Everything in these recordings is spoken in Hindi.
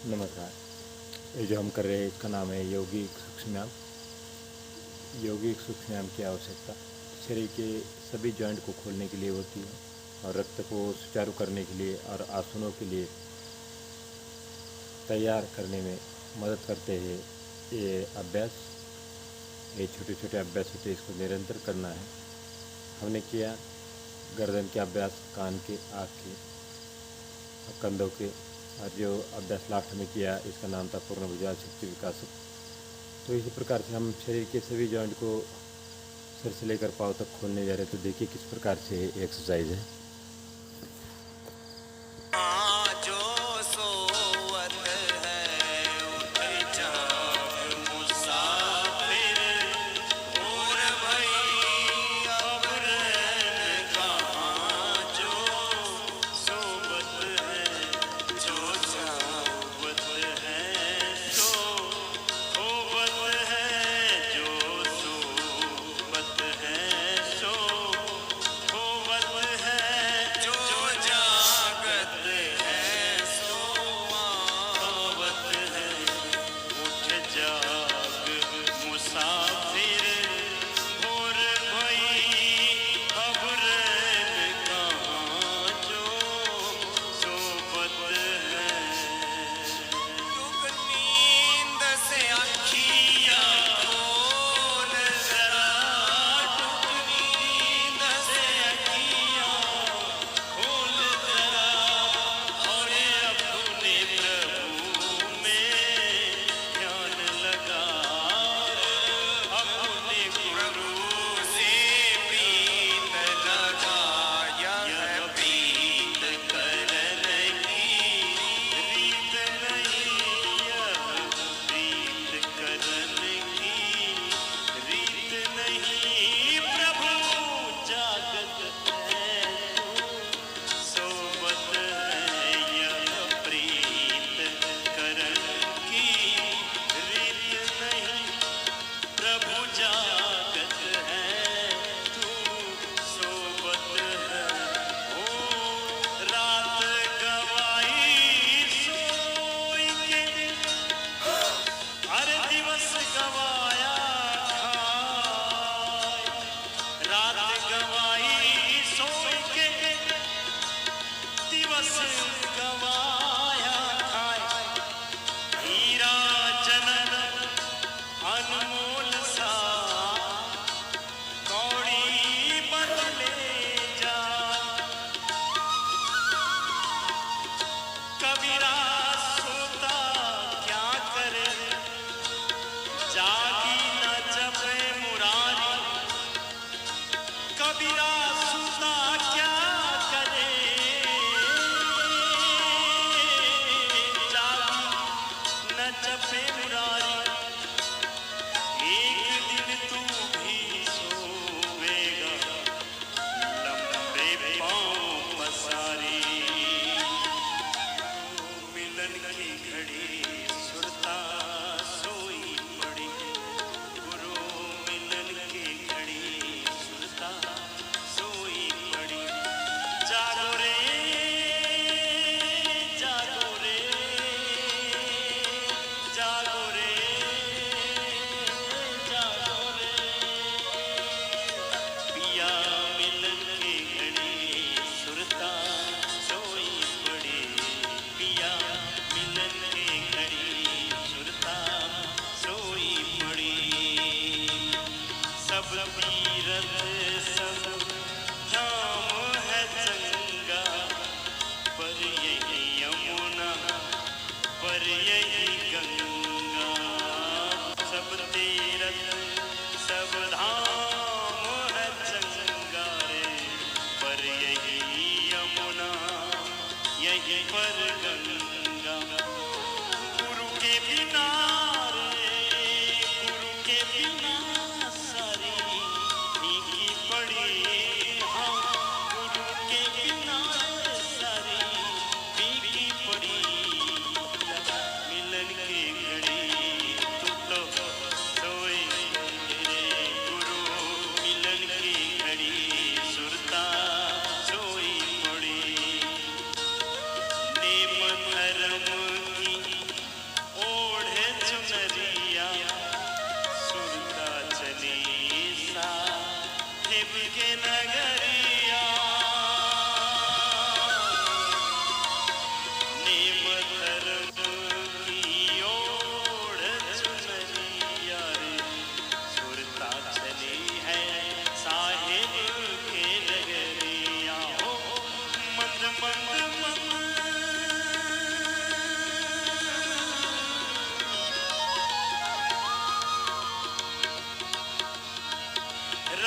नमस्कार। ये जो हम कर रहे हैं इसका नाम है यौगिक सूक्ष्म। यौगिक सूक्ष्म की आवश्यकता शरीर के सभी जॉइंट को खोलने के लिए होती है और रक्त को सुचारू करने के लिए और आसनों के लिए तैयार करने में मदद करते हैं। ये अभ्यास, ये छोटे छोटे अभ्यास होते हैं, इसको निरंतर करना है। हमने किया गर्दन के अभ्यास, कान के, आँख के, कंधों के, और जो अभ्यास लास्ट में किया इसका नाम था पूर्ण भुजंग शक्ति विकासक। तो इसी प्रकार से हम शरीर के सभी जॉइंट को सिर से लेकर पाँव तक खोलने जा रहे हैं। तो देखिए किस प्रकार से एक्सरसाइज है।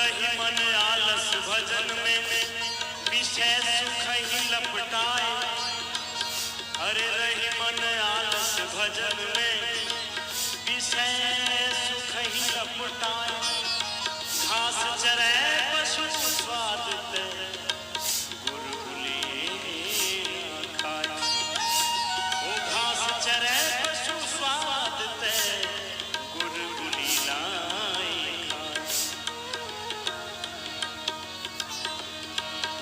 रही मन आलस भजन में विषय सुख ही लपटाए। अरे रही मन आलस भजन में विषय सुख ही लपटाए। घास चरे पशु स्वाद ते गुरुकुली खाए। ओ घास चरे पशु स्वाद ते गुरुकुली लाई खाए।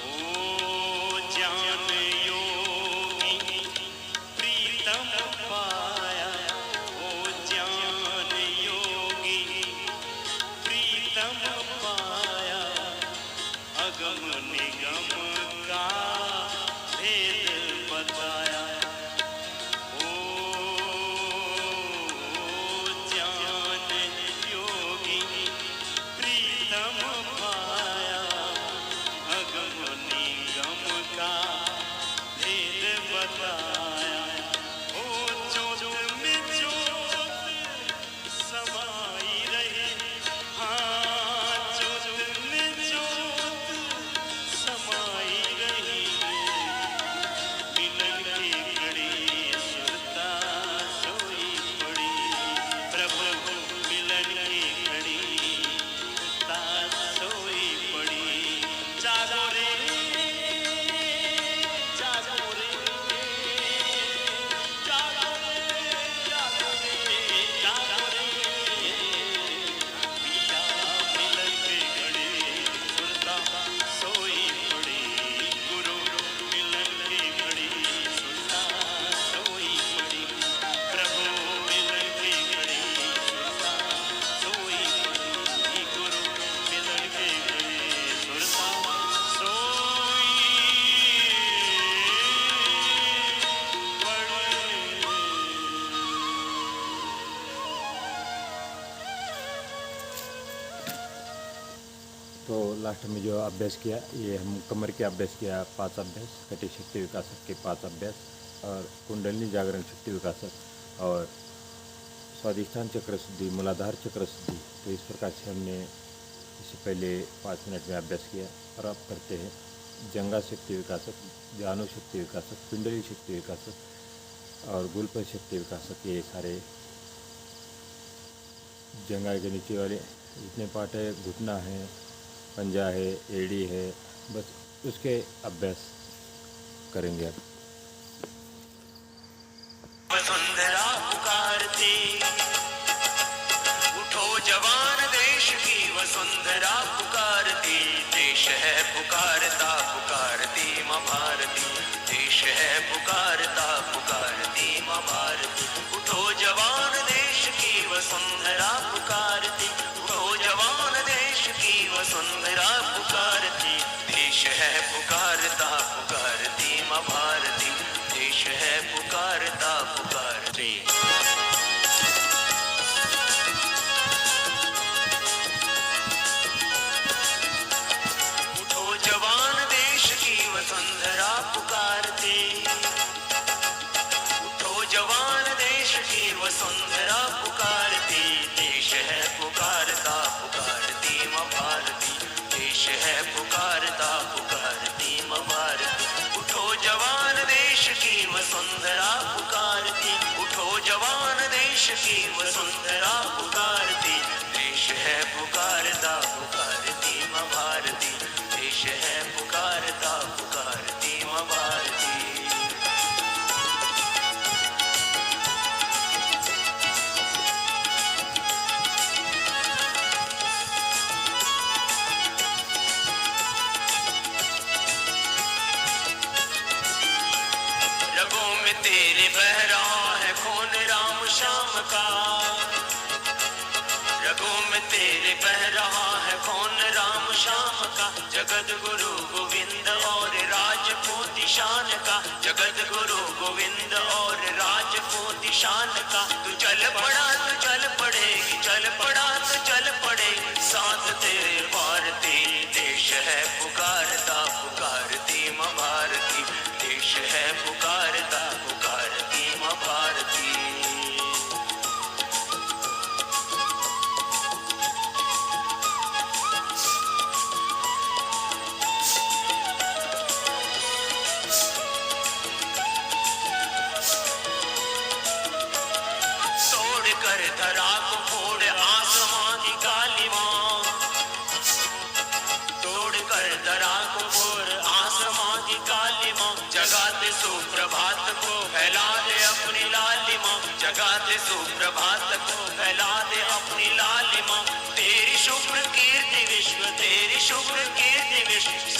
ओ ज्ञान योगी प्रीतम पाया। ओ ज्ञान योगी प्रीतम पाया। अगम निगम का भेद बताया। ओ ज्ञान योगी प्रीतम पाया। अगम निगम का भेद बताया। ओ ज्योत में ज्योत समाई रही। हाँ ज्योत में ज्योत समाई रही। मिलन की घड़ी सुरता सोई पड़ी। प्रभु मिलन की घड़ी सुरता सोई पड़ी। जागो रे जागो रे जागो रे जागो रे जागो रे। पिया मिलन की घड़ी सुरता सोई पड़ी। गुरु मिलन की घड़ी सुरता सोई पड़ी। प्रभु मिलन की घड़ी सुरता सोई पड़ी। गुरु मिलन की घड़ी सुरता सोई तो लास्ट में जो अभ्यास किया, ये हम कमर के अभ्यास किया 5 अभ्यास, कटी शक्ति विकासक के 5 अभ्यास और कुंडलिनी जागरण शक्ति विकासक और स्वाधिष्ठान चक्र शुद्धि, मूलाधार चक्र शुद्धि। तो इस प्रकार से हमने इससे पहले 5 मिनट में अभ्यास किया। और अब करते हैं जंगा शक्ति विकासक, जानु शक्ति विकासक, पिंडली शक्ति विकासक और गुलपत शक्ति विकासक। ये सारे जंगा के नीचे वाले जितने पार्ट है, घुटना है, पंजा है, एड़ी है, बस उसके अभ्यास करेंगे अब। वसुंधरा पुकारती उठो जवान देश की वसुंधरा पुकारती। देश है पुकारता पुकारती माँ भारती। देश है पुकारता पुकारती माँ भारती। उठो जवान देश की वसुंधरा पुकारती। उठो जवान देश की वसुंधरा पुकारती। देश है पुकारता पुकारती माँ भारती। देश है पुकारता पुकारती। उठो जवान देश की वसुंधरा पुकारती। उठो जवान देश की वसुंधरा पुकारती। देश है पुकारता पुकारती माँ भारती। देश है पुकारता पुकारती माँ भारती। उठो जवान देश की वसुंधरा पुकारती। उठो जवान देश की वसुंधरा पुकारती। देश है पुकारता पुकारती माँ भारती। देश है पुकारता पुकारती माँ भारती। रगों में तेरे बह रहा है खून राम श्याम का। रगों में तेरे बह रहा है खून राम श्याम का। जगत गुरु गोविंद और राजपूती शान का। जगत गुरु गोविंद और राजपूती शान का। तू चल पड़ा तो चल पड़ेगी, चल पड़ा तो चल पड़ेगी। साथ तेरे भारती। देश है पुकारता पुकारती माँ भारती। देश है पुकारता पुकारती माँ भारती।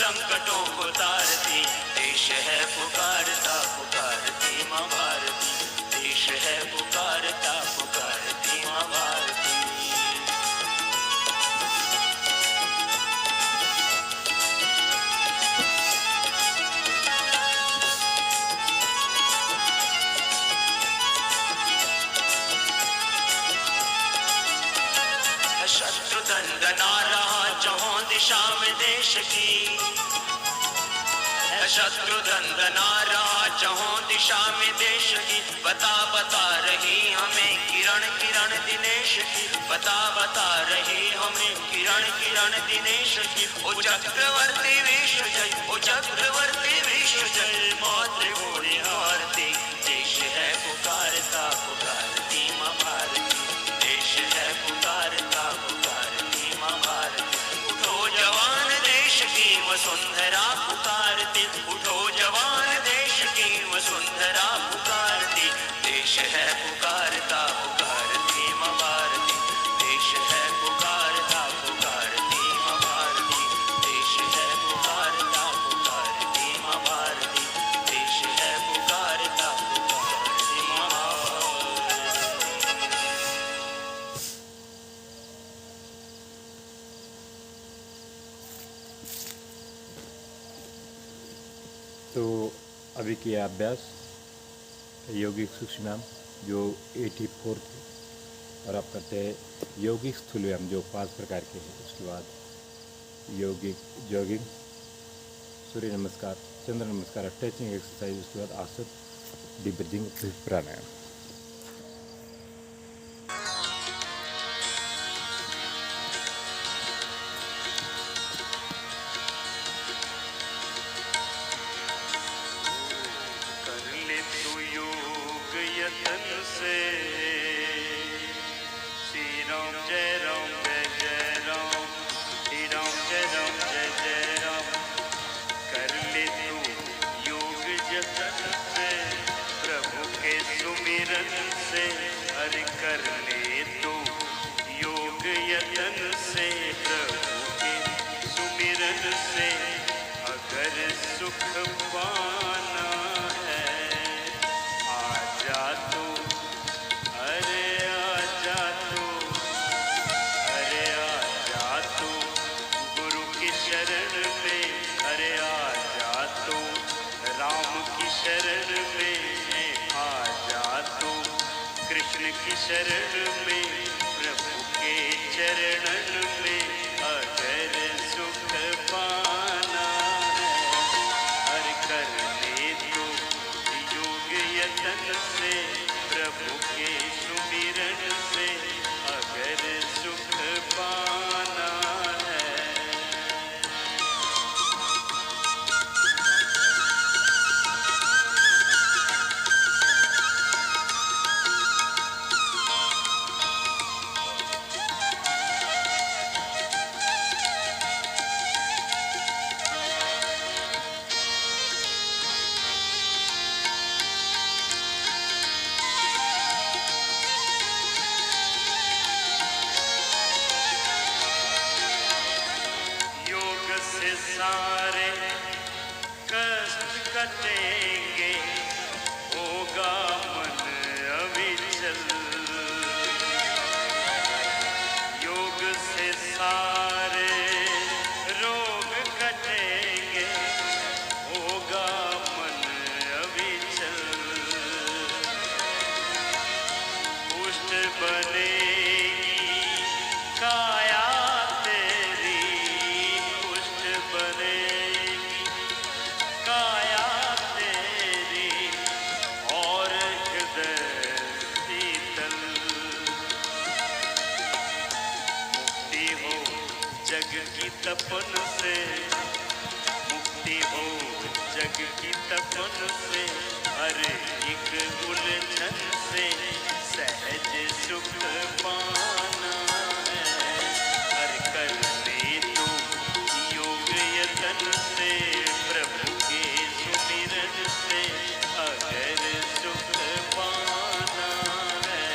संकटों को तारती, देश है पुकारता पुकारती माँ भारती, देश है पुकारता पुकारती माँ भारती। शत्रु दंडना रहा चहों दिशा में देश की, शत्रु दंडना रहा चहों दिशा में देश की, बता बता रही हमें किरण किरण दिनेश की, बता रही हमें किरण किरण दिनेश की। ओ चक्रवर्ती विश्व जय, ओ चक्रवर्ती विश्व जय, मातृभूमि भारती, देश है पुकारता पुकारती माँ भारती, देश है पुकारता पुकारती माँ भारती। उठो जवान देश की वसुंधरा पुकारती, उठो जवान देश की वसुंधरा पुकारती, देश है पुकारता पुकारती माँ भारती, देश है पुकारता पुकारती माँ भारती, देश है पुकारता पुकारती माँ भारती, देश है पुकारता पुकारती माँ भारती। तो अभी किया अभ्यास यौगिक सूक्ष्म व्यायाम जो 84 थे, और आप करते हैं यौगिक स्थूल व्यायाम जो 5 प्रकार के हैं। उसके बाद यौगिक जॉगिंग, सूर्य नमस्कार, चंद्र नमस्कार, स्ट्रेचिंग एक्सरसाइज, उसके बाद आसन, डीप ब्रीथिंग, प्राणायाम। कर ले तू योग यतन से, श्री राम जय राम जय जय राम, श्री राम जय जय राम। कर ले तू योग यतन से, प्रभु के सुमिरन से, हरि कर ले तू योग यतन से, प्रभु के सुमिरन से, अगर सुख पाना है आजा तू, अरे आजा तू, अरे आजा तू गुरु की शरण में, अरे आजा तू राम की शरण में, आजा तू कृष्ण की शरण में, प्रभु के चरणन में, अगर सुख पाना है हर कर ले तू योग यतन से, प्रभु के सुमिरन से, अगर सुख पाना है। योग से सारे कष्ट कटेंगे, होगा मन अविचल। योग से सारे रोग कटेंगे, होगा मन अविचल। पुष्ट बनेगी काया तेरी, पुष्ट बनेगी काया तेरी, और हृदय शीतल। मुक्ति हो जग की तपन से, मुक्ति हो जग की तपन से, हर एक उलझन से सहज सुख पाना है। हर कर ले तू योग यतन से, प्रभु के सुमिरन से, अगर सुख पाना है।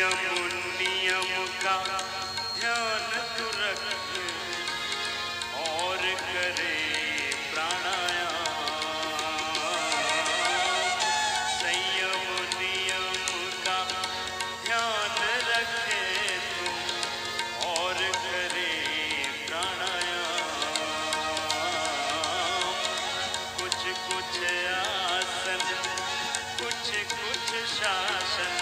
संयम नियम का ध्यान तू रख और करे प्राणायाम। संयम नियम का ध्यान रखे तू और करे प्राणायाम। कुछ कुछ आसन, कुछ कुछ शासन,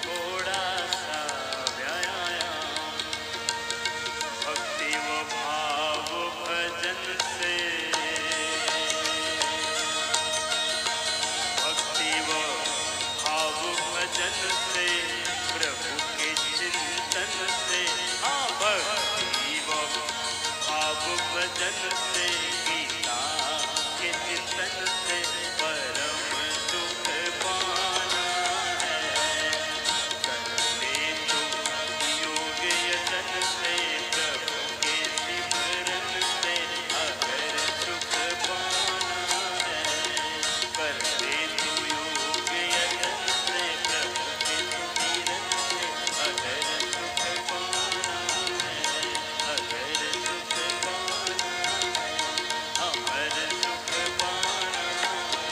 थोड़ा सा व्यायाम। भक्ति व भाव भजन से, भक्ति व भाव भजन से, प्रभु के चिंतन से, हाँ भक्ति व भाव भजन से, गीता के चिंतन से परम सुख पाना है। करते तुम योग यतन से, प्रभु के सिमरन से अगर सुख पाना है। करते तुम योग यतन से, प्रभु के सिमरन से अगर सुख पाना है। अगर सुख पाना है, अमर सुख पाना है।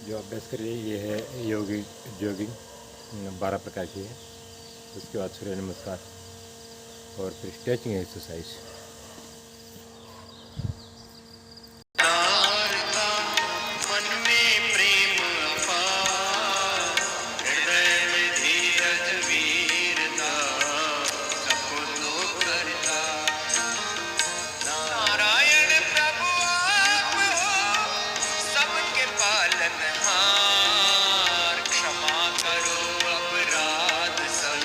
जो अभ्यास करिए ये है योगी जॉगिंग 12 प्रकार की है। उसके बाद सूर्य नमस्कार और फिर स्ट्रेचिंग एक्सरसाइज। तारका मन में प्रेम अपार, हृदय में धीरज वीरता, सबको तो करता। नारायण प्रभु आप हो, सबके पालनहार। क्षमा करो अपराध सब,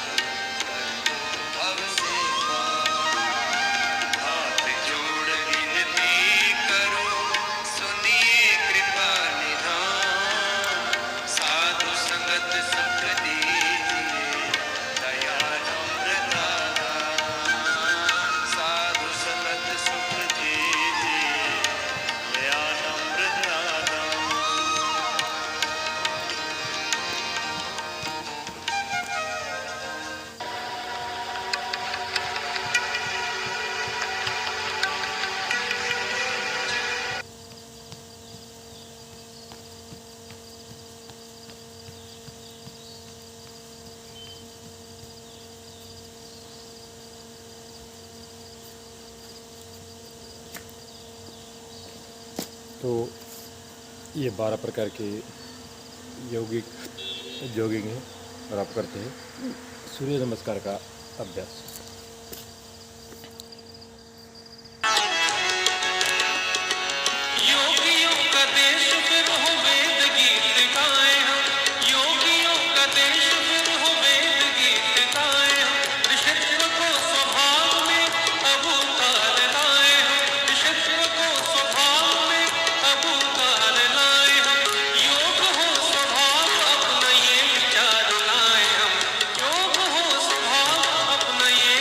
भव से पार। हाथ जोड़ विनती करो, सुनिए कृपा निधान। साधु संगत सुख दीजिए, दया नम्रता दान। साधु संगत सुख दीजिए, दया नम्रता दान। तो ये 12 प्रकार की यौगिक जॉगिंग है और आप करते हैं सूर्य नमस्कार का अभ्यास। योगियों का देश फिर हो वेद गीत गाए हम। योगियों का देश फिर हो वेद गीत गाए हम। ऋषित्व को स्वभाव में अब उतार लाए हम। ऋषित्व को स्वभाव में अब उतार लाए हम। योग हो स्वभाव अपना ये विचार लाए हम। योग हो स्वभाव अपना ये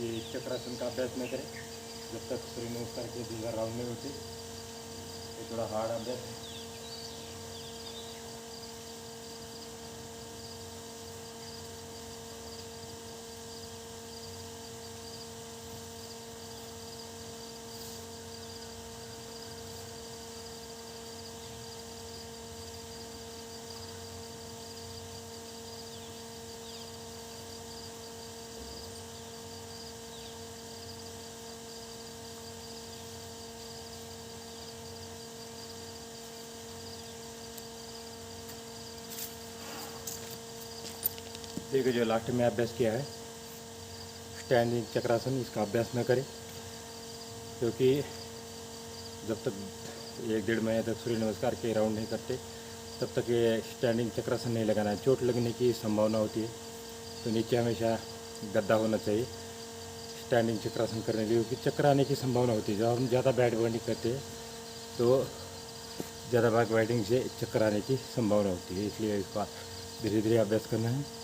ये चक्रासन का अभ्यास न करें जब तक सूर्य नमस्कार के 2000 राउंड नहीं होते। ये थोड़ा हार्ड अभ्यास है। देखिए जो लास्ट में अभ्यास किया है स्टैंडिंग चक्रासन, इसका अभ्यास न करें क्योंकि जब तक 1-1.5 महीने तक सूर्य नमस्कार के राउंड नहीं करते तब तक ये स्टैंडिंग चक्रासन नहीं लगाना है, चोट लगने की संभावना होती है। तो नीचे हमेशा गद्दा होना चाहिए स्टैंडिंग चक्रासन करने के लिए, क्योंकि चक्कर आने की संभावना होती है। जब हम ज़्यादा बैक बेंडिंग करते हैं तो ज़्यादा बैक बेंडिंग से चक्कर आने की संभावना होती है, इसलिए इसका धीरे धीरे अभ्यास करना है।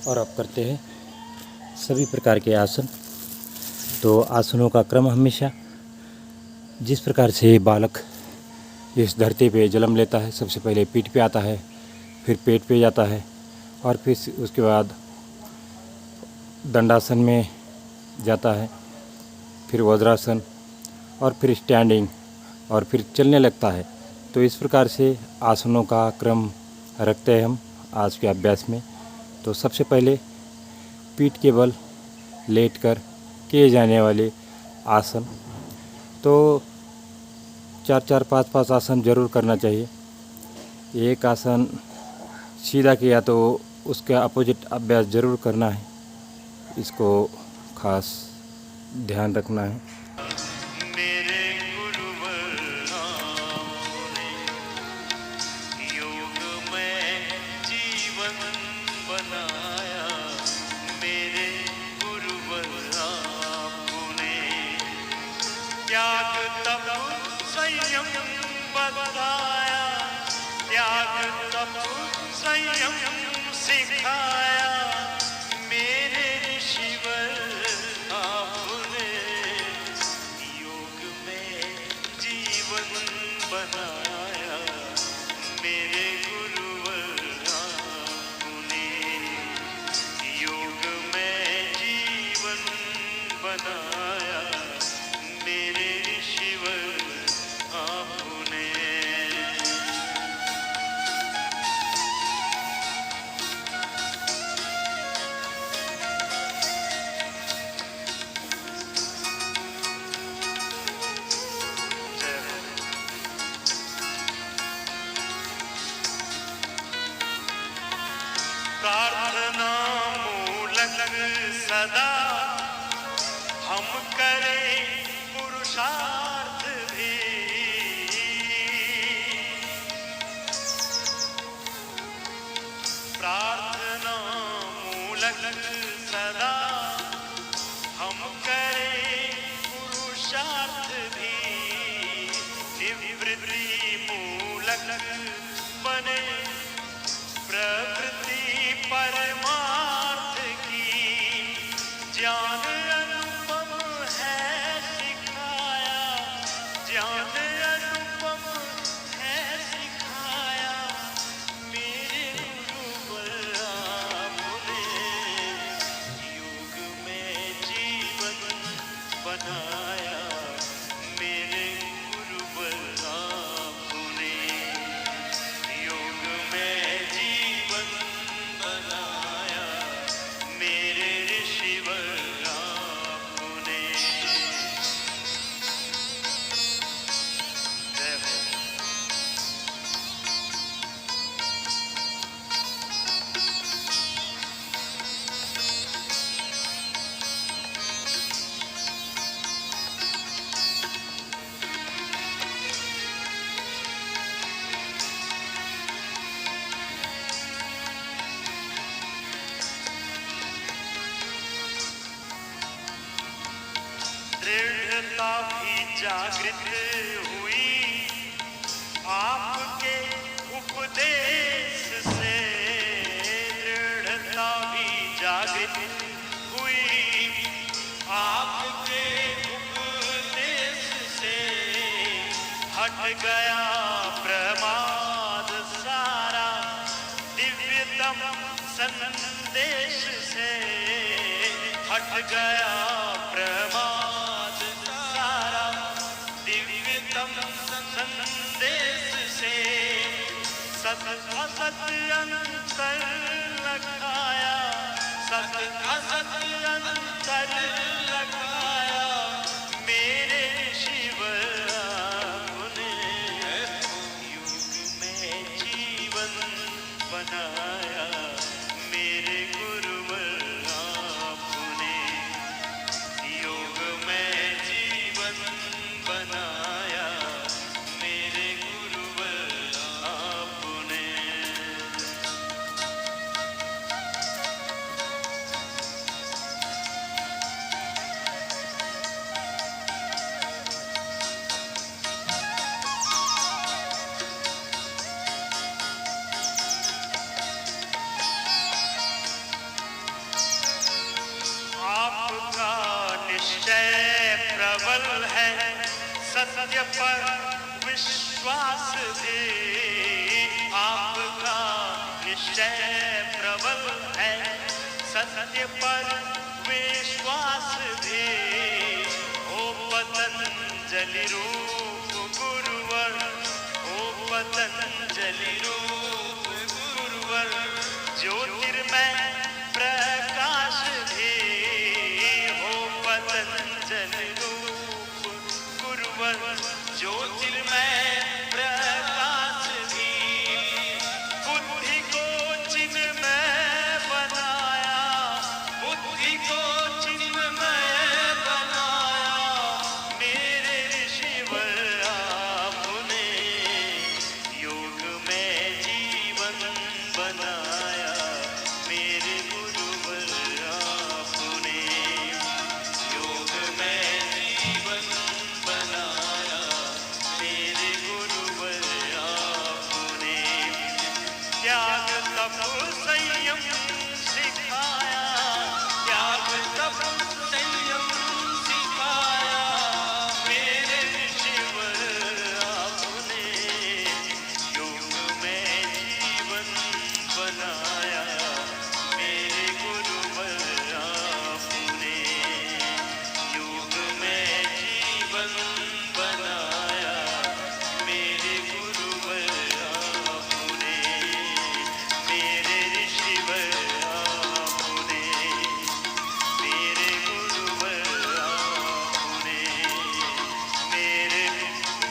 और अब करते हैं सभी प्रकार के आसन। तो आसनों का क्रम हमेशा जिस प्रकार से बालक इस धरती पे जन्म लेता है, सबसे पहले पीठ पे आता है, फिर पेट पे जाता है और फिर उसके बाद दंडासन में जाता है, फिर वज्रासन और फिर स्टैंडिंग और फिर चलने लगता है। तो इस प्रकार से आसनों का क्रम रखते हैं हम आज के अभ्यास में। तो सबसे पहले पीठ के बल लेटकर किए जाने वाले आसन, तो 4-4, 5-5 आसन जरूर करना चाहिए। एक आसन सीधा किया तो उसके अपोजिट अभ्यास जरूर करना है, इसको खास ध्यान रखना है। मेरे गुरुवर आपने योग में जीवन बनाया, मेरे गुरुवर आपने त्याग तप संयम बताया, त्याग तप संयम सिखाया, मेरे ऋषिवर आपने योग में जीवन बनाया, मेरे गुरुवर आपने योग में जीवन बनाया, मेरे ऋषिवर आपने। प्रार्थना मूलक सदा हम करें पुरुषार्थ भी, प्रार्थना मूलक सदा हम करें पुरुषार्थ भी, निवृत्ति मूलक बने प्रवृत्ति परमार्थ की, ज्ञान अनुपम है सिखाया, ज्ञान अनुपम है सिखाया, मेरे गुरुवर आपने योग में जीवन बनाया, मेरे गुरुवर आपने योग में जीवन बनाया, मेरे ऋषिवर आपने। जय हो। दृढ़ता भी जागृत हुई आपके उपदेश से, दृढ़ता भी जागृत हुई आपके उपदेश से, हट गया प्रमाद सारा दिव्यतम संदेश से, हट गया प्रमाद सारा दिव्यतम संदेश से, सत असत अंतर लगाया, सत असत अंतर लगाया, मेरे शिवर आपने योग में जीवन बनाया, मेरे गुरुवर आपने निश्चय प्रबल है, सत्य पर विश्वास भी आपका निश्चय प्रबल है, सत्य पर विश्वास भी। ओ पतंजलि रूप गुरुवर, ओ पतंजलि रूप गुरुवर, ज्योतिर्मय प्रकाश भी हो पतंजलि रूप गुरुवर, ज्योतिर्मय प्रकाश भी। बुद्धि को चिन्मय बनाया, बुद्धि को चिन्मय बनाया, मेरे ऋषिवर आपने योग में जीवन बनाया, मेरे गुरुवर आपने योग में जीवन बनाया, मेरे गुरुवर आपने त्याग तप संयम सिखाया, त्याग तप संयम सिखाया, मेरे ऋषिवर आपने योग में जीवन बनाया, मेरे गुरुवर आपने योग में जीवन बनाया, मेरे गुरुवर आपने, मेरे ऋषिवर आपने, मेरे गुरुवर आपने, मेरे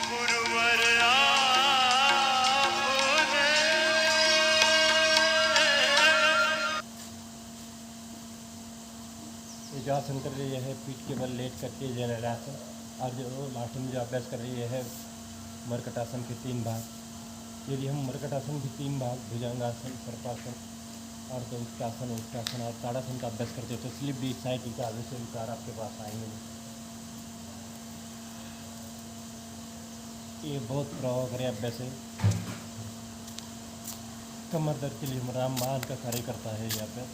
गुरुवर आपने। ये जो आसन कर रही है पीठ के बल लेट करके जनरल आसन, और जो लास्ट में जो अभ्यास कर रही है मरकटासन के 3 भाग। यदि हम मरकटासन के 3 भाग भुजंगासन, सर्पासन और तो उत्तासन और ताड़ासन का अभ्यास करते हैं तो स्लिप डी साइकिल का वैसे विकार आपके पास आएंगे नहीं। ये बहुत प्रभावकारी अभ्यास है, कमर दर्द के लिए रामबाण का कार्य करता है ये अभ्यास।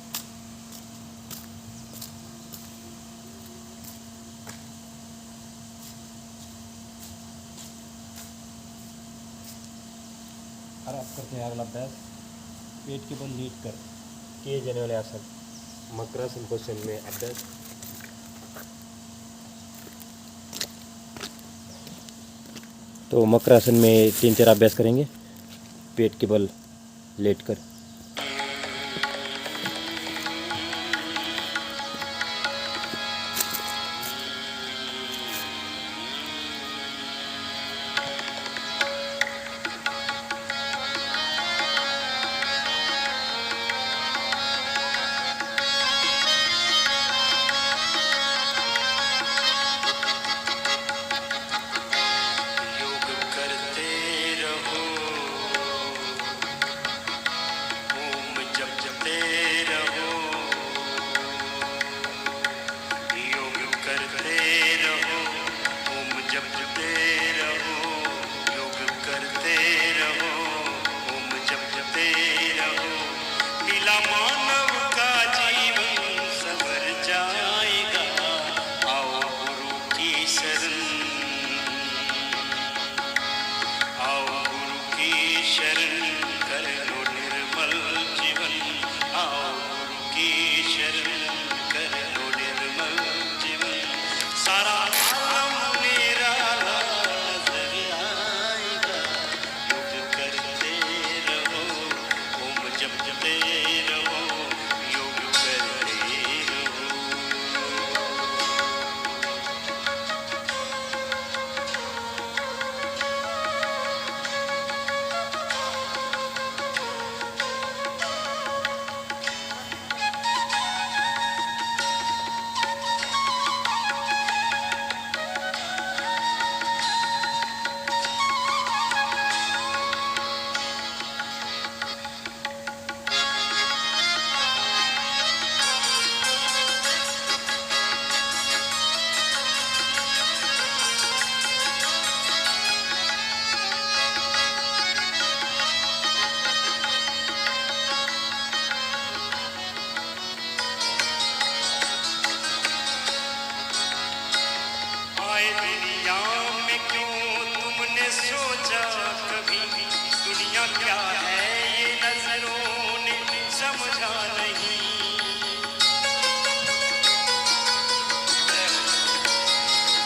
और आप करते हैं अगला अभ्यास पेट के बल लेट कर किए जाने वाले आसन मकरासन क्वेश्चन में अभ्यास। तो मकरासन में 3-4 अभ्यास करेंगे पेट के बल लेट कर। योग करते रहो, ओम जपते रहो, योग करते रहो, ओम जपते रहो, योग करते रहो, ओम जपते रहो, मिला मानव का जीवन संवर जाएगा, आओ गुरु की शरण, आओ गुरु की शरण, कर लो निर्मल जीवन, आओ गुरु की शरण, कर लो निर्मल जीवन, सारा आलम निराला नजर आएगा, योग करते रहो, ओम जपते रहो, योग करते रहो। तुमने सोचा कभी दुनिया क्या है ये नजरों ने समझा नहीं।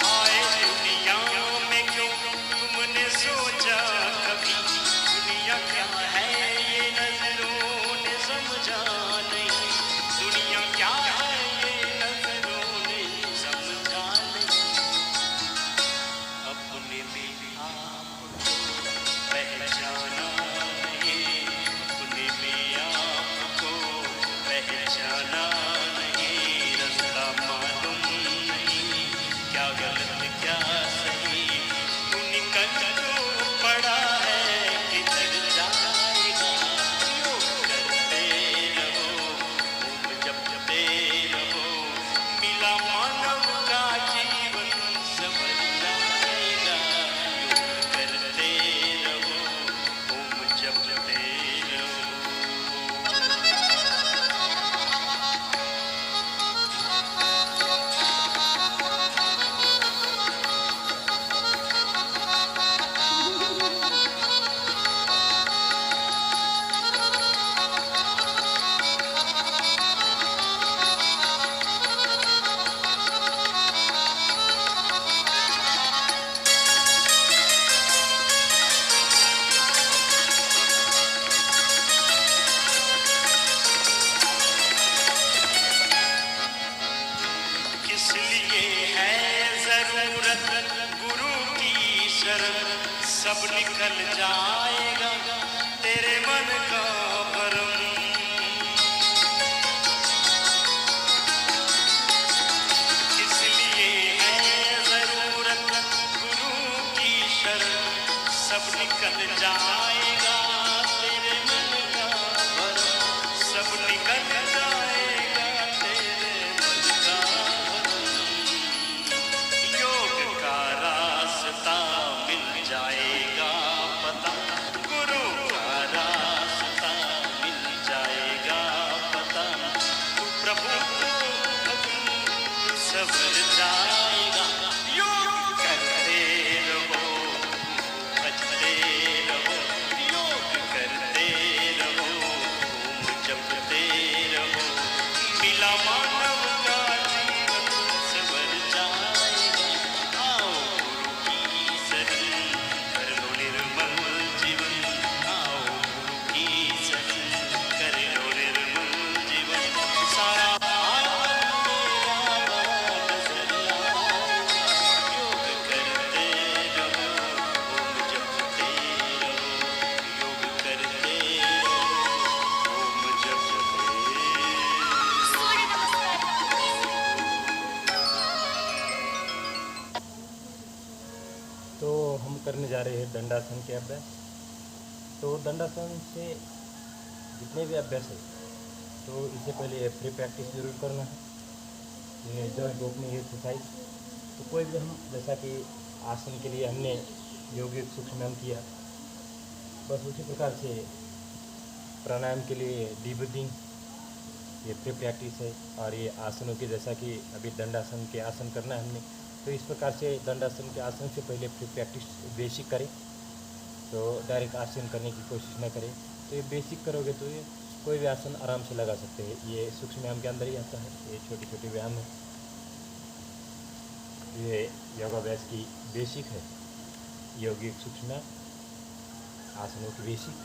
आए दुनिया में क्यों तुमने सोचा कभी दुनिया क्या है ये नजरों ने समझा नहीं। दुनिया क्या है ये नजरों ने समझा नहीं। अपने में आपको पहचाना नहीं, अपने में आपको पहचाना नहीं। रास्ता मालूम नहीं क्या गलत क्या सही, तू निकल तो पड़ा है किधर जाएगा। योग करते रहो, ओम जपते रहो, मिला मानव का जीवन संवर जाएगा। योग करते रहो, ओम जपते रहो। किस लिए है जरूरत गुरु की शरण, सब निकल जाएगा तेरे मन का भरम। किस लिए है जरूरत गुरु की शरण, सब निकल जाएगा तेरे मन का भरम। सब निकल जाएगा तेरे मन का भरम। योग का रास्ता मिल जाएगा पता, गुरु का रास्ता मिल जाएगा पता। तू प्रभु को भजन तू सवर जाएगा। योग करते रहो, भजते रहो, योग करते रहो, ओम जपते रहो, मिला मानव का जीवन संवर जाएगा। आओ गुरु की शरण कर लो निर्मल जीवन, आओ गुरु की शरण कर लो निर्मल जीवन। सारा आनंद मेरा नजर आएगा। योग करते रहो, ओम जपते रहो, योग करते रहो, ओम जपते तो हम करने जा रहे हैं दंडासन के अभ्यास। तो दंडासन से जितने भी अभ्यास है तो इससे पहले फ्री प्रैक्टिस जरूर करना है। ये जॉइंट ओपनिंग एक्सरसाइज तो कोई भी हम जैसा कि आसन के लिए हमने योगिक सूक्ष्म किया, बस उसी प्रकार से प्राणायाम के लिए डीप ब्रीथिंग ये प्री प्रैक्टिस है। और ये आसनों के जैसा कि अभी दंडासन के आसन करना है हमने, तो इस प्रकार से दंडासन के आसन से पहले प्री प्रैक्टिस बेसिक करें। तो डायरेक्ट आसन करने की कोशिश न करें। तो ये बेसिक करोगे तो ये कोई भी आसन आराम से लगा सकते हैं। ये सूक्ष्म व्यायाम के अंदर ही आता है, ये छोटे छोटे व्यायाम है। ये योगाभ्यास की बेसिक है, यौगिक सूक्ष्म आसनों की बेसिक,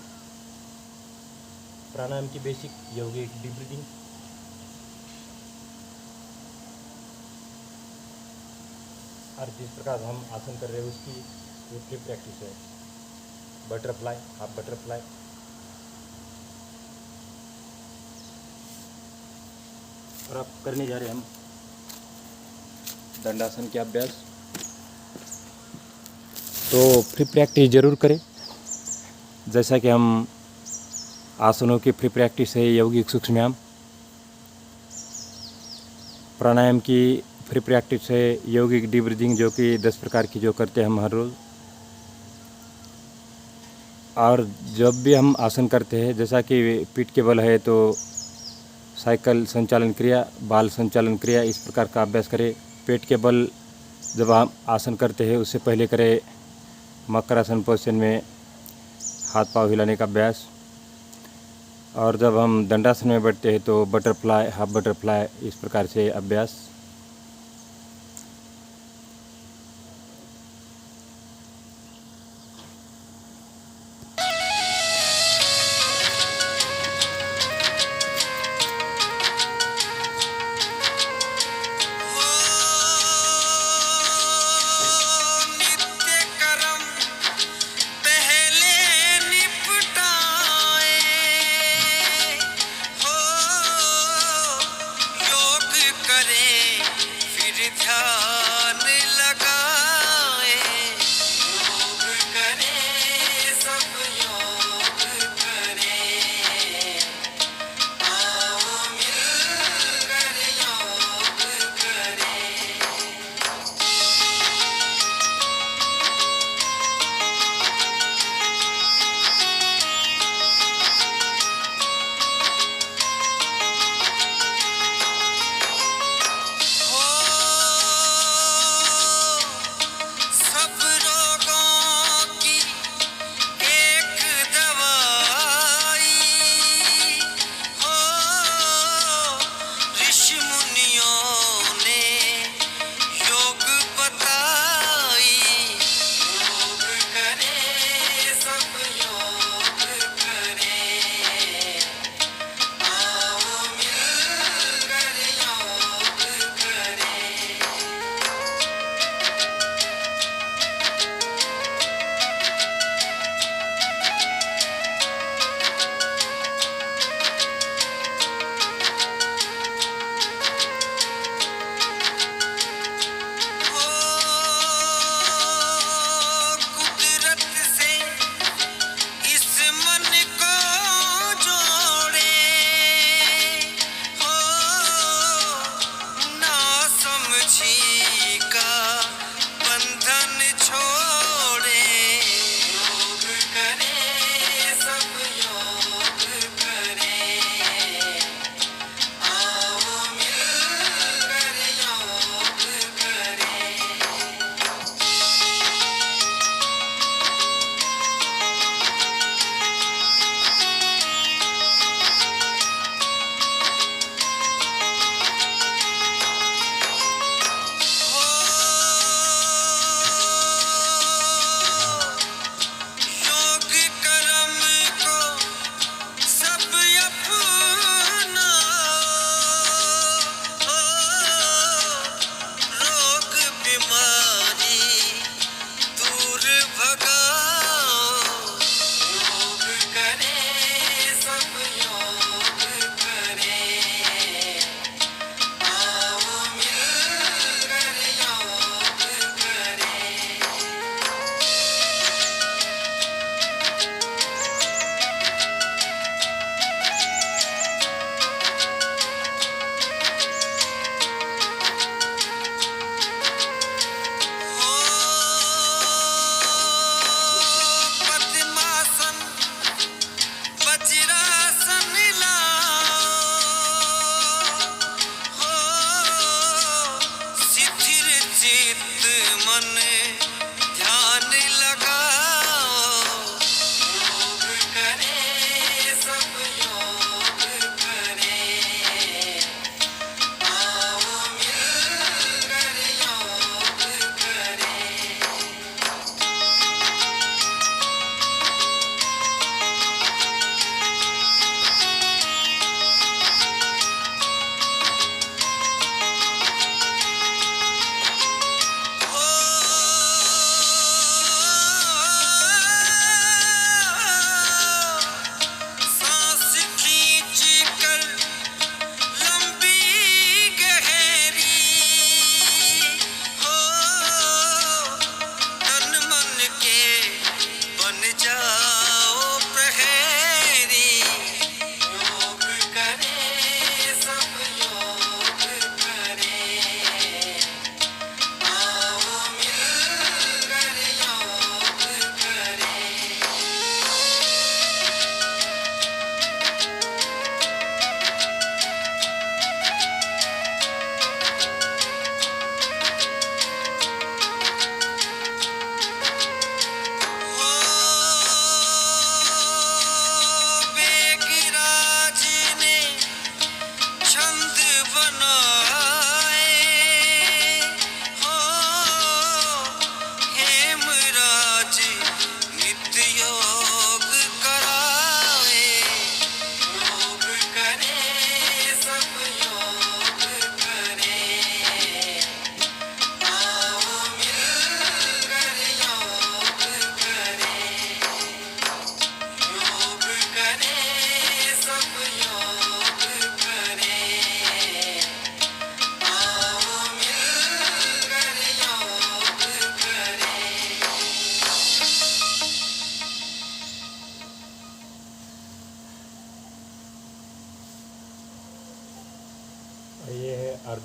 प्राणायाम की बेसिक, यौगिक डीप ब्रीथिंग। और जिस प्रकार हम आसन कर रहे हैं उसकी ये प्री प्रैक्टिस है। बटरफ्लाई, हाफ बटरफ्लाई, और अब करने जा रहे हैं हम दंडासन के अभ्यास। तो प्री प्रैक्टिस जरूर करें। जैसा कि हम आसनों की प्री प्रैक्टिस है, यौगिक सूक्ष्म व्यायाम, प्राणायाम की फ्री प्रैक्टिस है, यौगिक डीप ब्रीथिंग जो कि 10 प्रकार की जो करते हैं हम हर रोज़। और जब भी हम आसन करते हैं, जैसा कि पीठ के बल है तो साइकिल संचालन क्रिया, बाल संचालन क्रिया, इस प्रकार का अभ्यास करें। पेट के बल जब हम आसन करते हैं उससे पहले करें मकरासन पोजिशन में हाथ पाँव हिलाने का अभ्यास। और जब हम दंडासन में बैठते हैं तो बटरफ्लाई, हाफ बटरफ्लाई, इस प्रकार से अभ्यास। नित्य कर्म पहले निपटाए हो, योग करे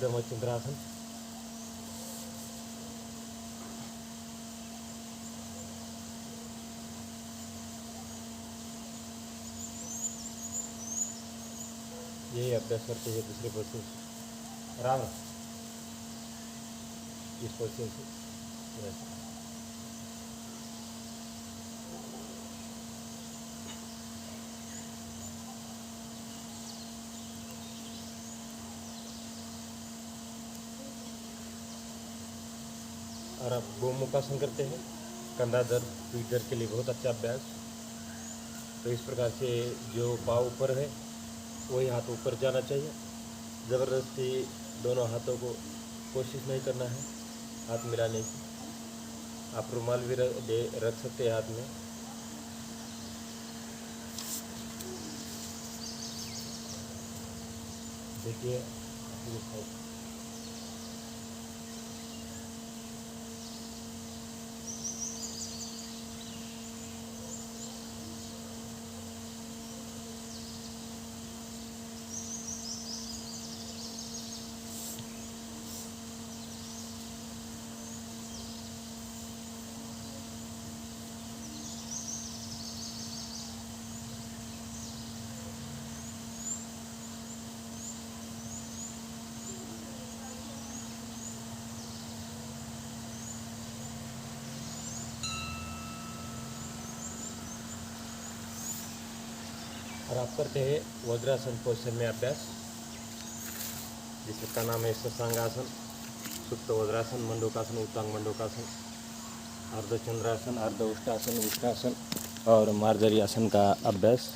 अर्धमचंद्रासन। यही अभ्यास करते हैं दूसरे पोजीशन से। आराम इस पोजीशन से। और आप गोमुखासन करते हैं, कंधा दर्द पीठ दर्द के लिए बहुत अच्छा अभ्यास। तो इस प्रकार से जो पाँव ऊपर है वही हाथ ऊपर जाना चाहिए। ज़बरदस्ती दोनों हाथों को कोशिश नहीं करना है हाथ मिलाने की। आप रुमाल भी रख सकते हैं हाथ में। देखिए और आप करते हैं वज्रासन पोजिशन में अभ्यास, जिसका नाम है शशांगासन, सुप्त वज्रासन, मंडूकासन, उत्तांग मंडूकासन, अर्धचंद्रासन, अर्ध उष्टासन, उष्टासन और मार्जरी आसन का अभ्यास।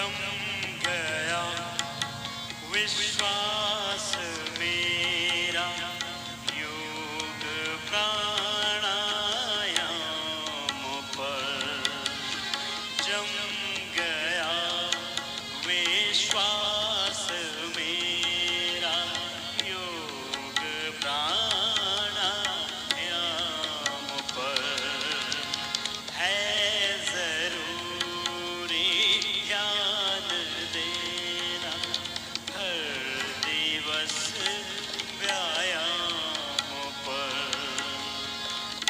रम गया विश्वास मेरा, योग प्राणायाम पर जम गया विश्वास मेरा, योग प्राणायाम पर है जरूरी ध्यान देना, हर दिवस व्यायाम पर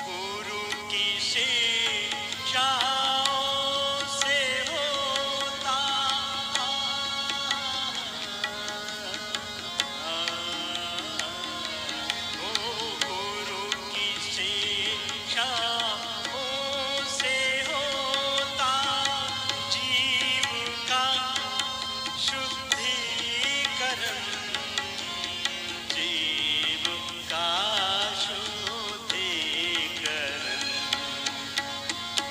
गुरु की शिक्षाओं से होता गुरु की शिक्षाओं से होता जीव का शुद्धिकरण, जीव का शुद्धिकरण,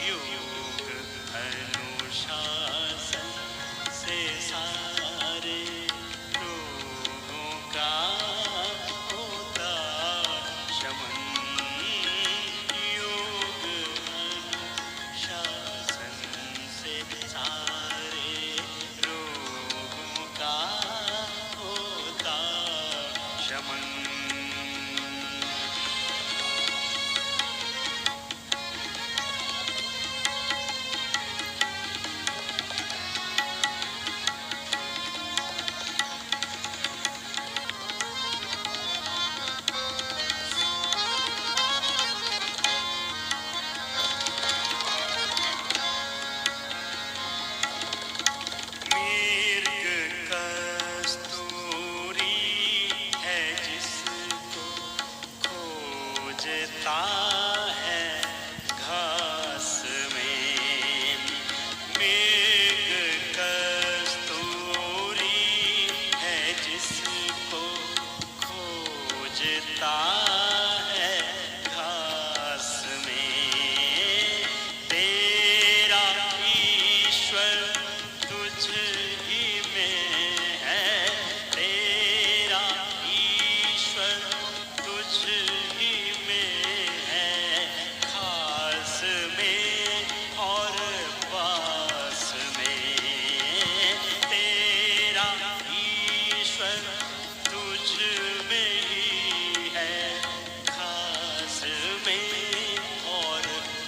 योग अनुशासन से सारे रोगों का होता शमन, योग अनुशासन से सारे रोगों का होता शमन। मिर्ग कस्तूरी है जिसको खोजता है घास में, मिर्ग कस्तूरी है जिसको खोजता है घास में, तेरा ईश्वर तुझ ही में है, तेरा ईश्वर तुझ ही में है, खास में और पास में, तेरा ईश्वर तुझ में ही है, खास में और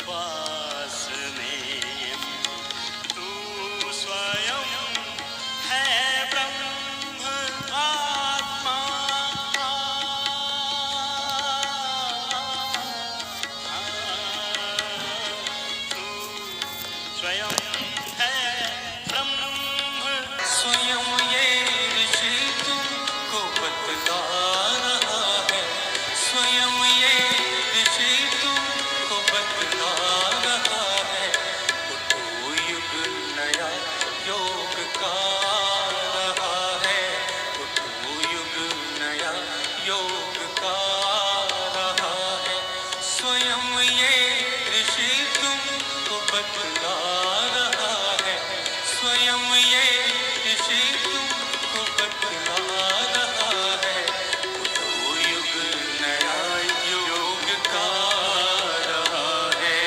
पास में, तू स्वयं है ब्रह्म आत्मा, तू स्वयं है ब्रह्म, स्वयं ये ऋषि तुमको बतला रहा है, स्वयं ये ऋषि तुमको बतला रहा है, उठो युग नया योग का रहा है, उठो युग नया योग का रहा है, स्वयं ये ऋषि तुमको बतला रहा है, स्वयं ये ऋषि तुमको बतला रहा है, उठो युग नया योग का रहा है।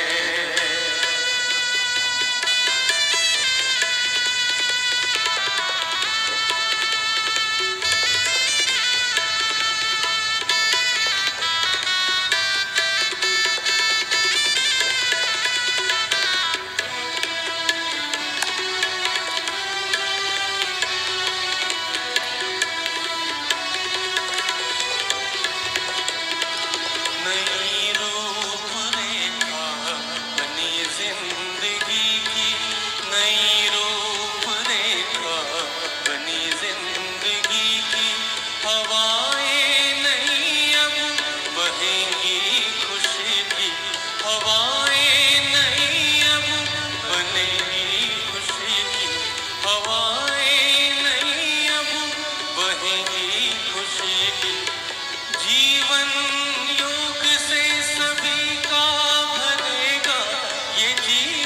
जीवन योग से सभी का भरेगा, ये जीवन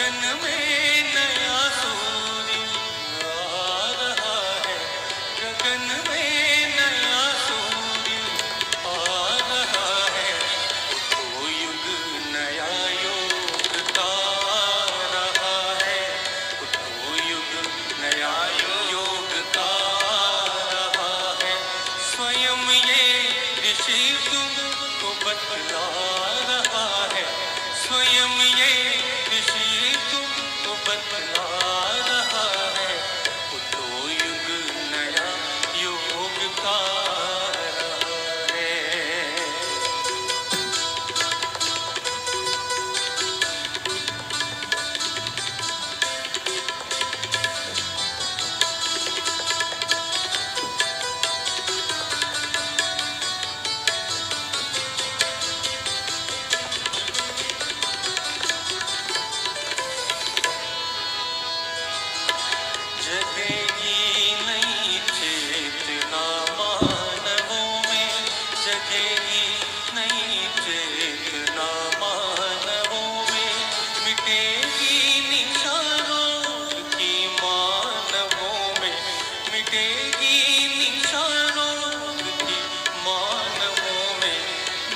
गगन में नया सूर्य आ रहा है, गगन में नया सूर्य आ रहा है। तो युग नया योग का आ रहा है, तो युग नया योग का आ रहा है। स्वयं ये ऋषि तुमको बतला रहा है, स्वयं ये ऋषि तुमको बतला रहा है। तो युग नया योग का आ रहा है। जगेगी नई चेतना मानवों में, जगेगी नई चेतना मानवों में। मिटेगी निशानों की मानवों में, मिटेगी निशानों की मानवों में।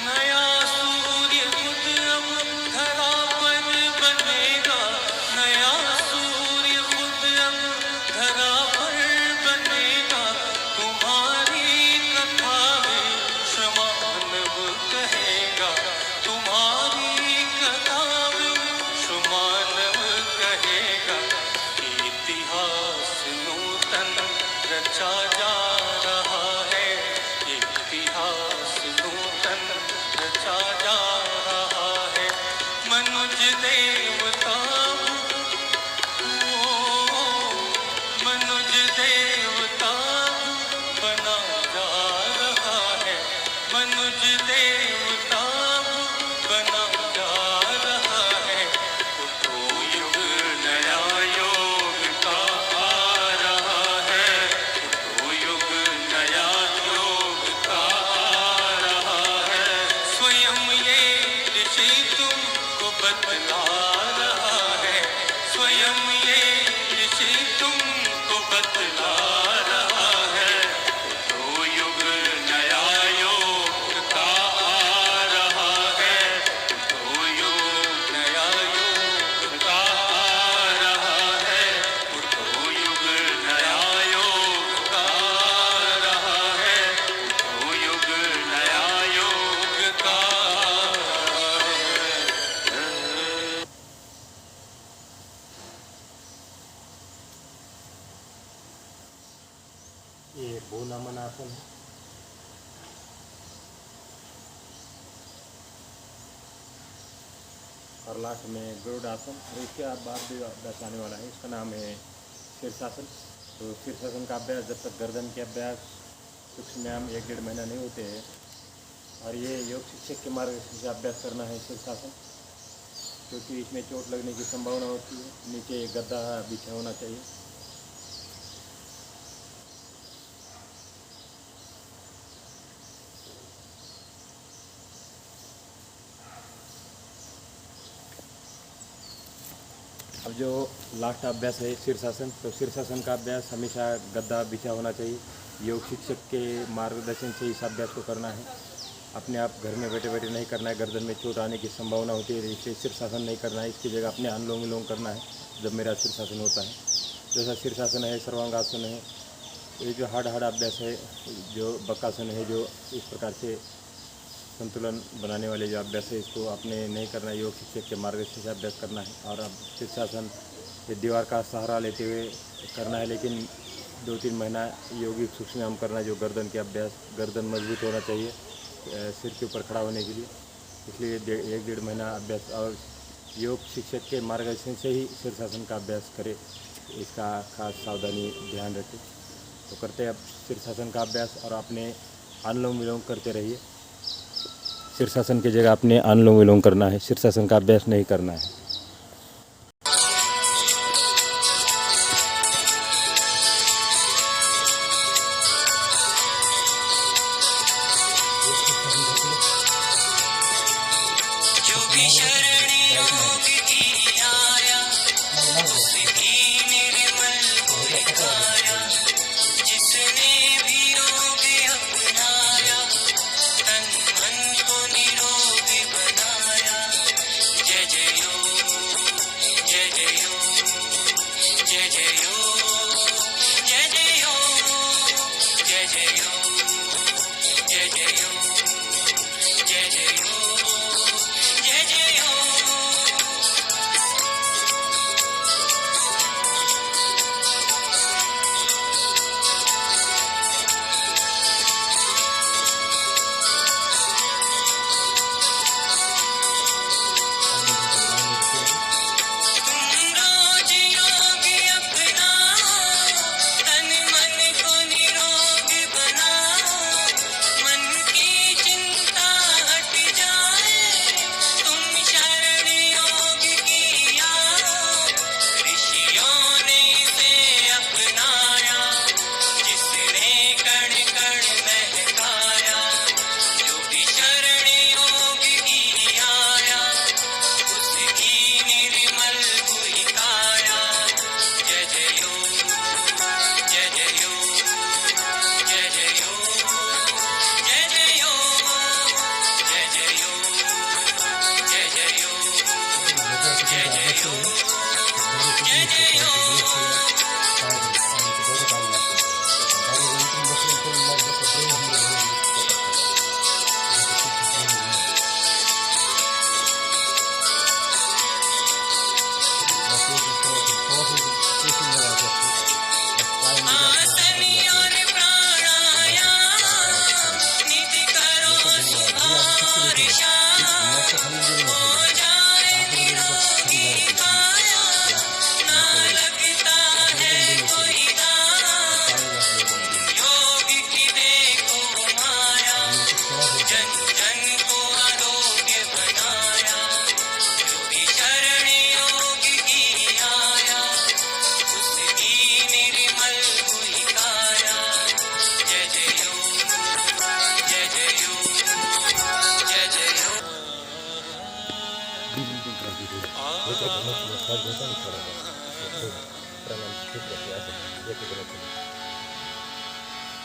नया सूर्य खुद अब धरा पर बनेगा, नया सूर्य खुद अब धरा पर बनेगा। तुम्हारी कथा विश्व मानव कहेगा, तुम्हारी कथा विश्व मानव कहेगा। इतिहास नूतन रचा जा रहा है, इतिहास नूतन रचा जा रहा है। मनुज देवता मनुज देवता बना जा रहा है, मनुज देवता बना जा रहा है। तो युग नया योग का आ रहा है, तो युग नया योग का आ रहा है। स्वयं ये ऋषि तुमको बतला रहा है, स्वयं ये ऋषि तुमको बतला रहा है। तो युग नया योग का आ रहा है, तो युग नया योग का आ रहा है। तो युग नया योग का आ रहा है, तो युग नया योग का आ रहा है। ये भूनमन आसन है। और लास्ट में गरुड़ आसन, और इसके बाद भी अभ्यास आने वाला है, इसका नाम है शीर्षासन। तो शीर्षासन का अभ्यास जब तक गर्दन के अभ्यास सूक्ष्म व्यायाम 1-1.5 महीना नहीं होते हैं, और ये योग शिक्षक के मार्गदर्शन से अभ्यास करना है शीर्षासन, क्योंकि इसमें चोट लगने की संभावना होती है। नीचे एक गद्दा बिछा होना चाहिए। अब जो लास्ट अभ्यास है शीर्षासन, तो शीर्षासन का अभ्यास हमेशा गद्दा बिछा होना चाहिए। योग शिक्षक के मार्गदर्शन से इस अभ्यास को करना है, अपने आप घर में बैठे बैठे नहीं करना है। गर्दन में चोट आने की संभावना होती है, इसलिए शीर्षासन नहीं करना है। इसकी जगह अपने अनुलोम विलोम करना है जब मेरा शीर्षासन होता है। जैसा शीर्षासन है, सर्वांगासन है, ये जो हार्ड अभ्यास है, जो बक्कासन है, जो इस प्रकार से संतुलन बनाने वाले जो अभ्यास है, इसको आपने नहीं करना है, योग शिक्षक के मार्गदर्शन से अभ्यास करना है। और अब शीर्षासन ये दीवार का सहारा लेते हुए करना है, लेकिन 2-3 महीना योगिक सूक्ष्म व्यायाम करना है, जो गर्दन के अभ्यास, गर्दन मजबूत होना चाहिए सिर के ऊपर खड़ा होने के लिए। इसलिए 1-1.5 महीना अभ्यास, और योग शिक्षक के मार्गदर्शन से ही शीर्षासन का अभ्यास करें, इसका खास सावधानी ध्यान रखें। तो करते हैं अब शीर्षासन का अभ्यास, और अपने अनुलोम विलोम करते रहिए। शीर्षासन की जगह अपने अनुलोम विलोम करना है, शीर्षासन का अभ्यास नहीं करना है। जो भी शरण योग की आया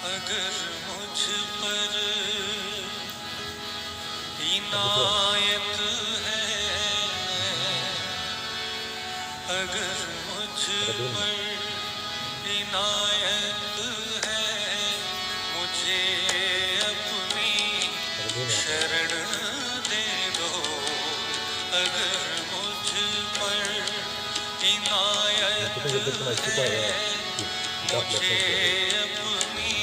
अगर मुझ पर इनायत है, अगर मुझ पर इनायत है, मुझे अपनी शरण दे दो। अगर मुझ पर इनायत है, मुझे अपनी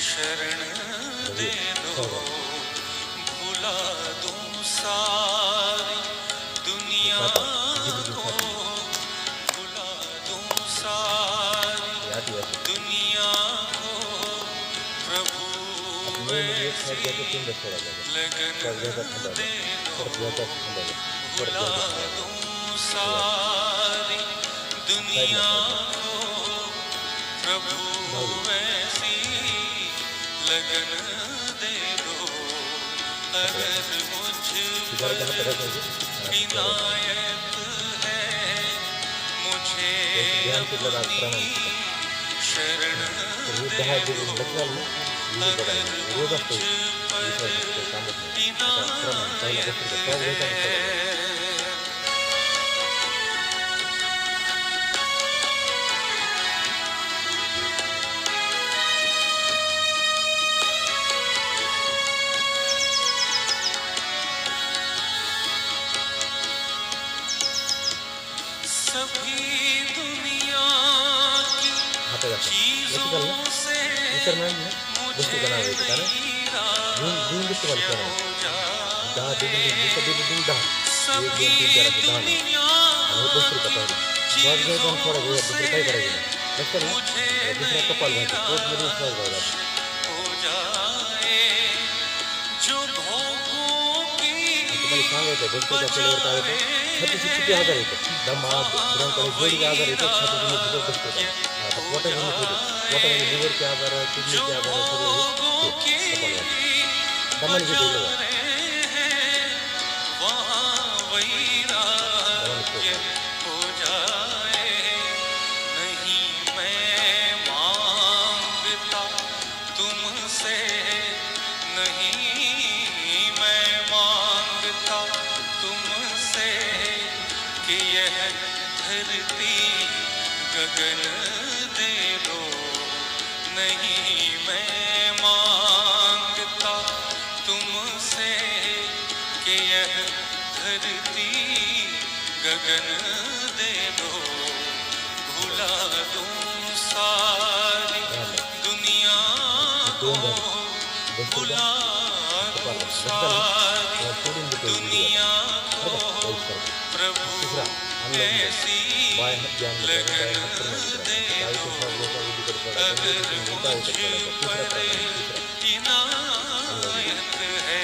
शरण दे दो। भुला दूं सारी दुनिया को, भुला दूं सारी दुनिया को, प्रभु ऐसी लगन दे दो। भुला दूं सारी दुनिया को, प्रभु ऐसी लगन दे दो। अगर मुझ पर इनायत है, मुझे अपनी शरण दे दो। अगर मुझ पर इनायत है, सभी दुनिया की चीजों से मुझे नहीं रास्ता हो जा। सभी दुनिया की चीजों से मुझे नहीं रास्ता हो जाए। जो भोगों की बजावे जो भोगों की बजावे वहाँ वैराग्य हो जाए। नहीं मैं मांगता तुमसे, नहीं मैं मांगता तुमसे कि यह धरती गगन दे दो। नहीं मैं मांगता तुमसे कि यह धरती गगन दे दो। भुला दूं सारी दुनिया को, भुला दूं सारी दुनिया को, प्रभु ऐसी लगन दे दो। अगर मुझ पर इनायत है।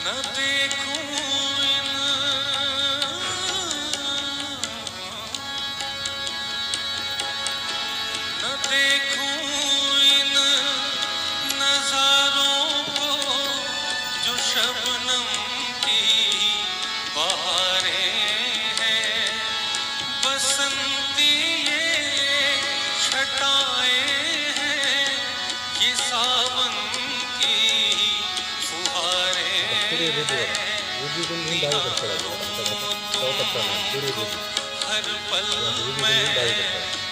न देखूं न देखूं इन नजारों को, जो शबनम की बहारें हैं। बसंती ये छटाएं हैं, ये सावन की फुहारें हैं। हर पल मैं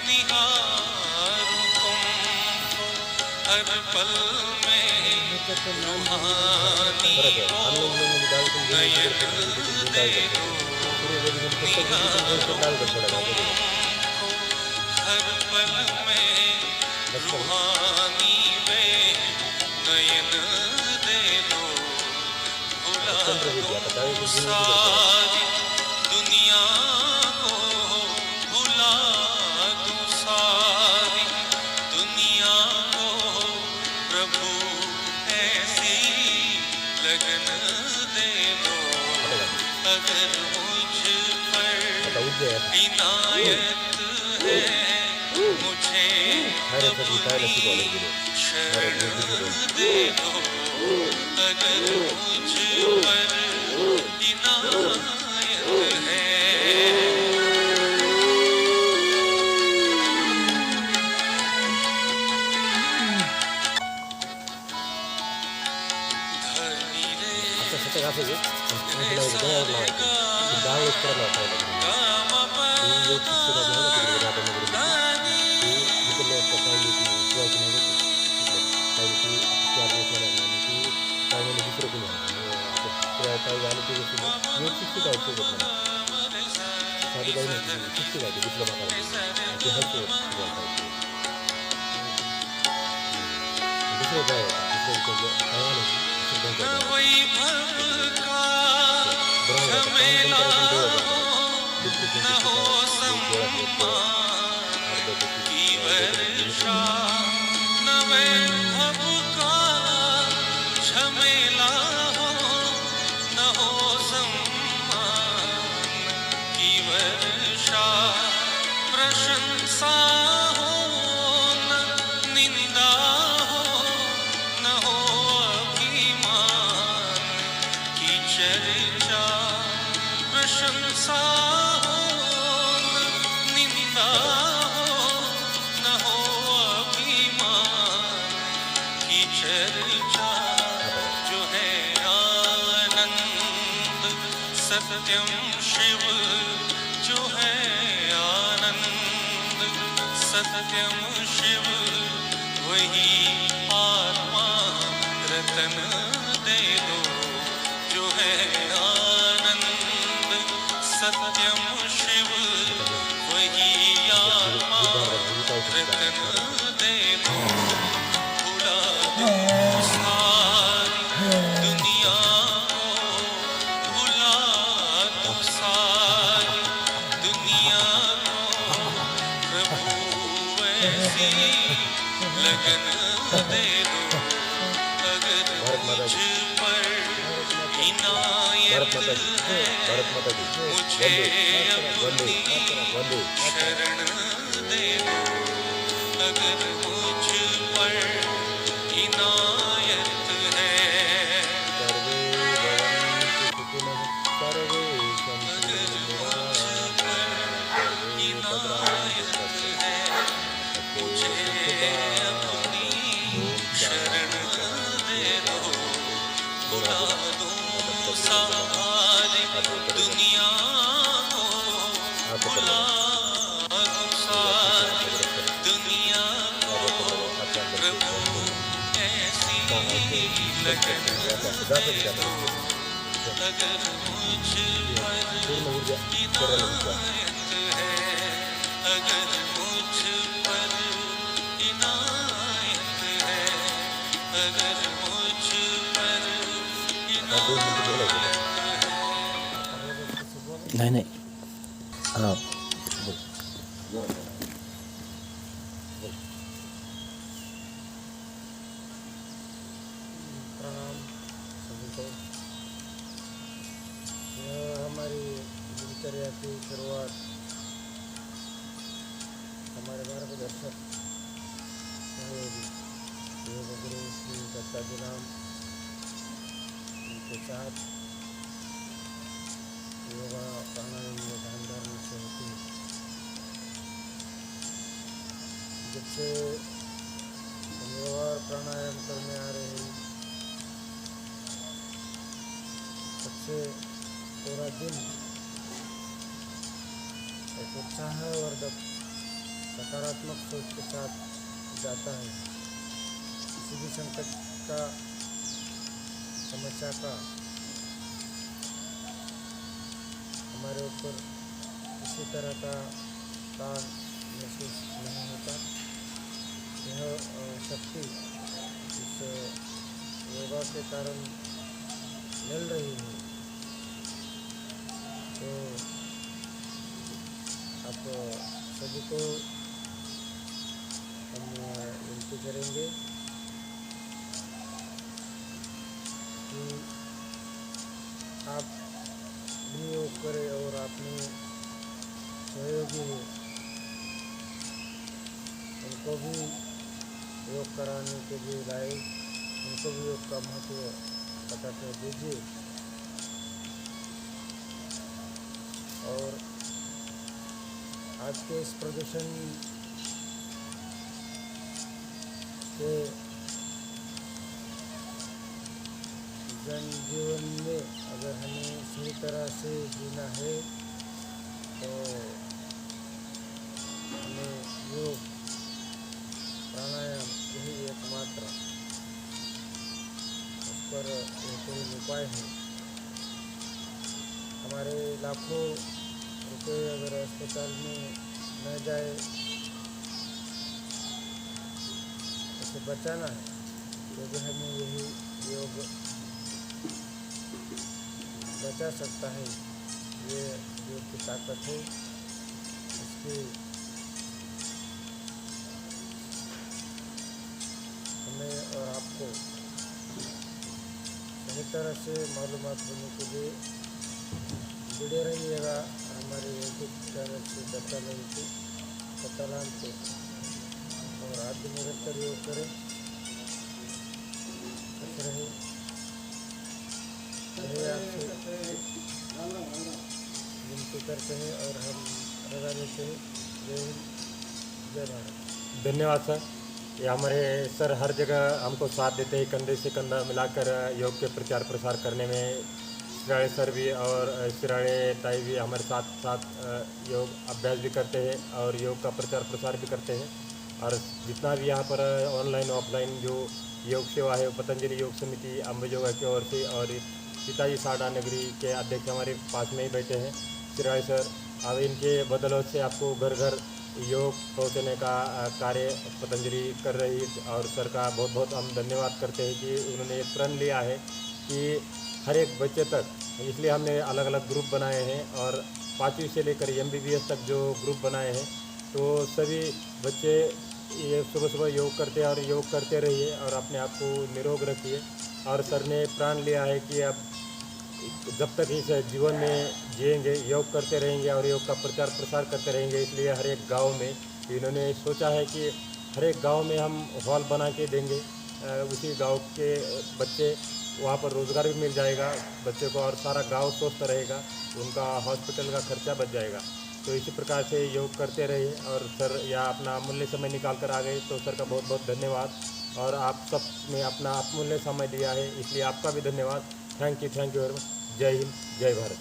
निहारूं तुमको, हर पल में रूहानी हो नयन दे दो। निहारूं तुमको, हर पल में रूहानी वे नयन दे दो। भुला दूं सारी दुनिया को, भुला दूं सारी दुनिया को, दे दो, अगर मुझ पर इनायत है, मुझे अपनी शरण दे दो, अगर मुझ पर इनायत है। धनी रे वैभव का झमेला हो, न हो सम्मान की वर्षा, न वैभव का झमेला हो, न हो सम्मान की वर्षा, प्रशंसा हो न निंदा हो, न हो अभिमान की चर्चा, प्रशंसा हो न निंदा हो, न हो अभिमान की चर्चा, जो है आनंद सत्यम शिव, जो है आनंद सत्यम शिव, वही आत्मा रतन दे दो, जो है आनंद सत्यम शिव, वही आत्मा रतन दे दो, भुला दो सारी दुनिया को, भुला दो सारी दुनिया को, प्रभु ऐसी लगन दे दो, अगर मुझ पर इनायत है, मुझे अपनी शरण दे दो, अगर मुझ पर इनायत है, अगर मुझ पर इनायत है, मुझे अपनी शरण दे दो, बुला दो सारी दुनिया को, बुला दो सारी दुनिया को, प्रभु ऐसी लगन दे दो, अगर मुझ पर इनायत है, अगर मुझ पर इनायत है, अगर मुझ पर इनायत है। नहीं नहीं हाँ प्रणाम सभी को। यह हमारी दिनचर्या की शुरुआत हमारे मार्गदर्शक सहयोगी योग गुरु श्री दत्ताजीराम उनके साथ योगा प्राणायाम व ध्यान धारणा से होती है। जब से हम योगा और प्राणायाम करने आ रहे हैं, तब से पूरा दिन एक उत्साहवर्धक सकारात्मक सोच के साथ जाता है। किसी भी संकट का, समस्या का हमारे ऊपर किसी तरह का तान महसूस नहीं होता। यह शक्ति इस योगा के कारण मिल रही है। तो आप सभी को हम विनती करेंगे कि आप भी योग करें और अपने सहयोगी हैं उनको भी योग कराने के लिए लाए, उनको भी योग का महत्व पता कर दीजिए। और आज के इस प्रदूषण के जनजीवन में अगर हमें सही तरह से जीना है तो हमें योग प्राणायाम यही एकमात्र उस पर बेहतरीन उपाय है। हमारे लाखों रुपए अगर अस्पताल में न जाए, उसे बचाना है तो भी हमें यही योग बचा सकता है। ये योग की ताकत है, इसकी हमें और आपको सही तरह से मालूमात होने के लिए जुड़े रहिएगा हमारे यूट्यूब चैनल से कतालान पे। और आप भी निरंतर योग करें, खुश रहे। यही आपसे विनती करते हैं और हम रजा लेते हैं। जय हिंद, जय भारत। धन्यवाद सर। ये हमारे सर हर जगह हमको साथ देते हैं, कंधे से कंधा मिलाकर योग के प्रचार प्रसार करने में। सिराड़े सर भी और सिराड़े ताई भी हमारे साथ साथ योग अभ्यास भी करते हैं और योग का प्रचार प्रसार भी करते हैं। और जितना भी यहाँ पर ऑनलाइन ऑफलाइन जो योग सेवा है, वो पतंजलि योग समिति अम्बेजोगा की ओर से, और पिताजी साडा नगरी के अध्यक्ष हमारे पास में ही बैठे हैं सिराड़े सर। अब इनके बदौलत से आपको घर घर योग पहुँचने का कार्य पतंजलि कर रही है। और सर का बहुत बहुत हम धन्यवाद करते हैं कि उन्होंने ये प्रण लिया है कि हर एक बच्चे तक, इसलिए हमने अलग अलग ग्रुप बनाए हैं और 5वीं से लेकर MBBS तक जो ग्रुप बनाए हैं, तो सभी बच्चे ये सुबह सुबह योग करते हैं और योग करते रहिए और अपने आप को निरोग रखिए। और सर ने प्राण लिया है कि अब जब तक इस जीवन में जिएंगे योग करते रहेंगे और योग का प्रचार प्रसार करते रहेंगे। इसलिए हर एक गांव में इन्होंने सोचा है कि हर एक गांव में हम हॉल बना के देंगे, उसी गांव के बच्चे वहाँ पर रोज़गार भी मिल जाएगा बच्चे को और सारा गांव स्वस्थ रहेगा, उनका हॉस्पिटल का खर्चा बच जाएगा। तो इसी प्रकार से योग करते रहिए। और सर यहाँ अपना अमूल्य समय निकाल कर आ गए, तो सर का बहुत बहुत धन्यवाद। और आप सब ने अपना अमूल्य समय दिया है, इसलिए आपका भी धन्यवाद। Thank you very much. जय हिंद, जय भारत।